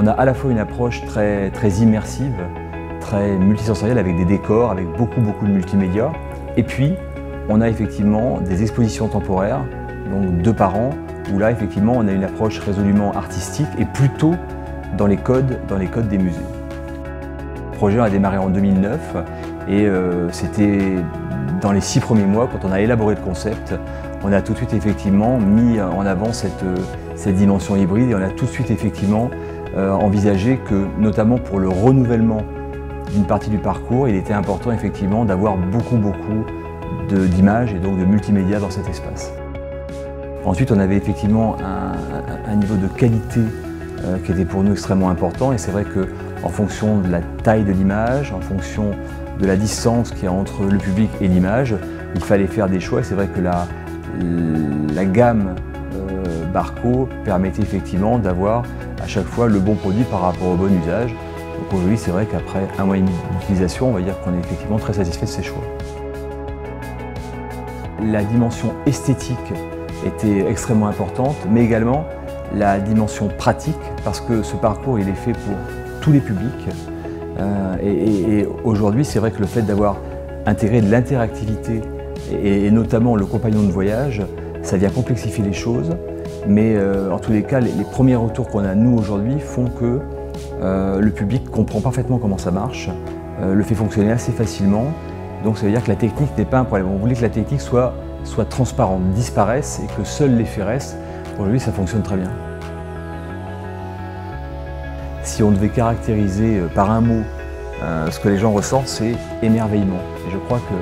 On a à la fois une approche très immersive, très multisensorielle, avec des décors, avec beaucoup de multimédia. Et puis, on a effectivement des expositions temporaires, donc 2 par an, où là, effectivement, on a une approche résolument artistique et plutôt dans les codes des musées. Le projet a démarré en 2009 et c'était dans les 6 premiers mois, quand on a élaboré le concept, on a tout de suite effectivement mis en avant cette dimension hybride et on a tout de suite effectivement envisagé que, notamment pour le renouvellement d'une partie du parcours, il était important effectivement d'avoir beaucoup d'images et donc de multimédia dans cet espace. Ensuite, on avait effectivement un niveau de qualité qui était pour nous extrêmement important et c'est vrai qu'en fonction de la taille de l'image, en fonction de la distance qu'il y a entre le public et l'image, il fallait faire des choix et c'est vrai que la gamme Barco permettait effectivement d'avoir à chaque fois le bon produit par rapport au bon usage. Donc aujourd'hui, c'est vrai qu'après 1 mois et demi d'utilisation, on va dire qu'on est effectivement très satisfait de ces choix. La dimension esthétique était extrêmement importante, mais également la dimension pratique, parce que ce parcours il est fait pour tous les publics. Et aujourd'hui, c'est vrai que le fait d'avoir intégré de l'interactivité et notamment le compagnon de voyage, ça vient complexifier les choses. Mais en tous les cas, les premiers retours qu'on a nous aujourd'hui font que le public comprend parfaitement comment ça marche, le fait fonctionner assez facilement. Donc ça veut dire que la technique n'est pas un problème. On voulait que la technique soit transparente, disparaisse et que seul l'effet reste. Aujourd'hui, ça fonctionne très bien. Si on devait caractériser par un mot ce que les gens ressentent, c'est émerveillement. Et je crois que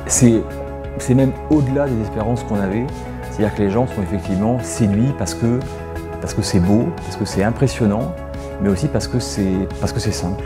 c'est même au-delà des espérances qu'on avait. C'est-à-dire que les gens sont effectivement séduits parce que c'est beau, parce que c'est impressionnant, mais aussi parce que c'est simple.